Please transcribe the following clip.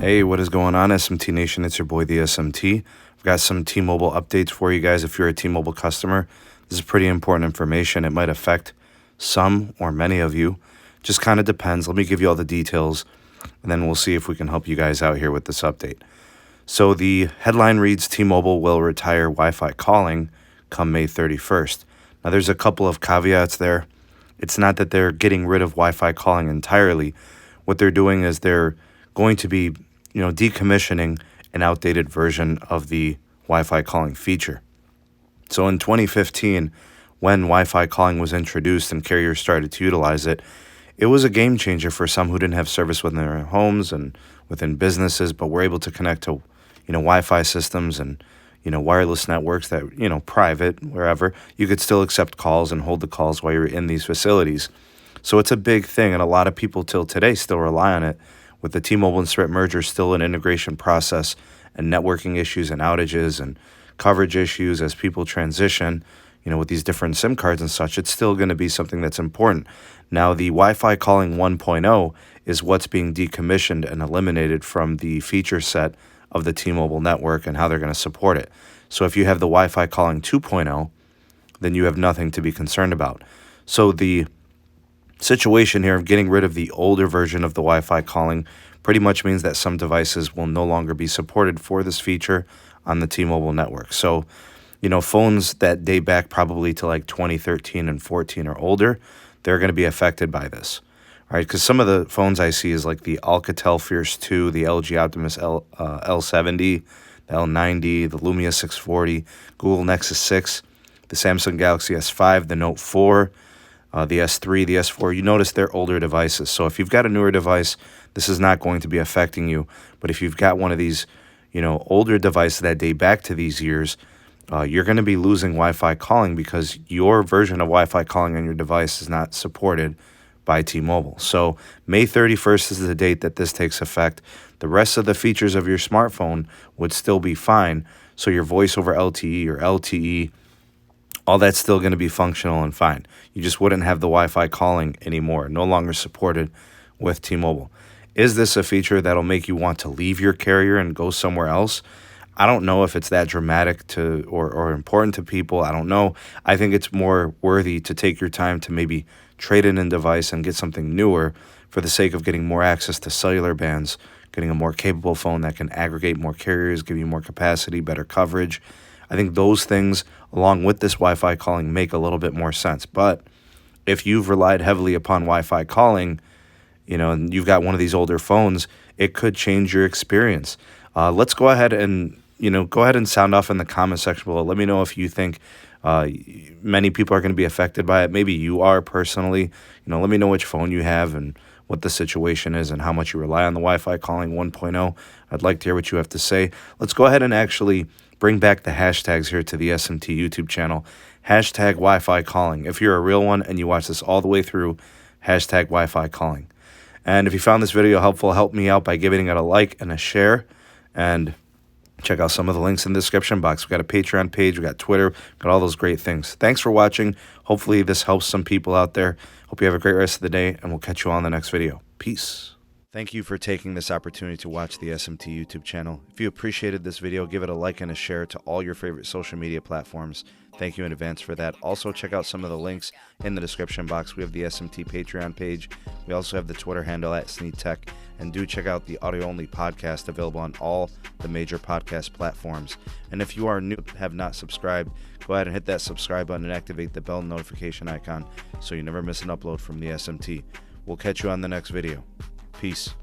Hey, what is going on, SMT Nation? It's your boy, the SMT. I've got some T-Mobile updates for you guys. If you're a T-Mobile customer, this is pretty important information. It might affect some or many of you. Just kind of depends. Let me give you all the details, and then we'll see if we can help you guys out here with this update. So the headline reads, T-Mobile will retire Wi-Fi calling come May 31st. Now, there's a couple of caveats there. It's not that they're getting rid of Wi-Fi calling entirely. What they're doing is they're going to be decommissioning an outdated version of the Wi-Fi calling feature. So in 2015, when Wi-Fi calling was introduced and carriers started to utilize it, it was a game changer for some who didn't have service within their homes and within businesses, but were able to connect to, Wi-Fi systems and, wireless networks that, private, wherever. You could still accept calls and hold the calls while you're in these facilities. So it's a big thing, and a lot of people till today still rely on it. With the T-Mobile and Sprint merger still an integration process and networking issues and outages and coverage issues as people transition, with these different SIM cards and such, it's still going to be something that's important. Now, the Wi-Fi calling 1.0 is what's being decommissioned and eliminated from the feature set of the T-Mobile network and how they're going to support it. So if you have the Wi-Fi calling 2.0, then you have nothing to be concerned about. So the situation here of getting rid of the older version of the Wi-Fi calling pretty much means that some devices will no longer be supported for this feature on the T-Mobile network. So, phones that date back probably to like 2013 and 14 or older, they're going to be affected by this, right? Because some of the phones I see is like the Alcatel Fierce 2, the LG Optimus L70, the L90, the Lumia 640, Google Nexus 6, the Samsung Galaxy S5, the Note 4, the S3, the S4, you notice they're older devices. So if you've got a newer device, this is not going to be affecting you. But if you've got one of these, older devices that date back to these years, you're going to be losing Wi-Fi calling because your version of Wi-Fi calling on your device is not supported by T-Mobile. So May 31st is the date that this takes effect. The rest of the features of your smartphone would still be fine. So your voice over LTE or LTE, all that's still going to be functional and fine. You just wouldn't have the Wi-Fi calling anymore, no longer supported with T-Mobile. Is this a feature that'll make you want to leave your carrier and go somewhere else? I don't know if it's that dramatic to or important to people. I don't know. I think it's more worthy to take your time to maybe trade in a device and get something newer for the sake of getting more access to cellular bands, getting a more capable phone that can aggregate more carriers, give you more capacity, better coverage. I think those things, along with this Wi-Fi calling, make a little bit more sense. But if you've relied heavily upon Wi-Fi calling, and you've got one of these older phones, it could change your experience. Let's go ahead and, sound off in the comment section below. Let me know if you think many people are going to be affected by it. Maybe you are personally. Let me know which phone you have and what the situation is and how much you rely on the Wi-Fi calling 1.0. I'd like to hear what you have to say. Let's go ahead and actually bring back the hashtags here to the SMT YouTube channel. Hashtag Wi-Fi calling. If you're a real one and you watch this all the way through, hashtag Wi-Fi calling. And if you found this video helpful, help me out by giving it a like and a share. And check out some of the links in the description box. We've got a Patreon page. We've got Twitter. We've got all those great things. Thanks for watching. Hopefully this helps some people out there. Hope you have a great rest of the day, and we'll catch you on the next video. Peace. Thank you for taking this opportunity to watch the SMT YouTube channel. If you appreciated this video, give it a like and a share to all your favorite social media platforms. Thank you in advance for that. Also, check out some of the links in the description box. We have the SMT Patreon page. We also have the Twitter handle at SneedTech. And do check out the audio-only podcast available on all the major podcast platforms. And if you are new, have not subscribed, go ahead and hit that subscribe button and activate the bell notification icon so you never miss an upload from the SMT. We'll catch you on the next video. Peace.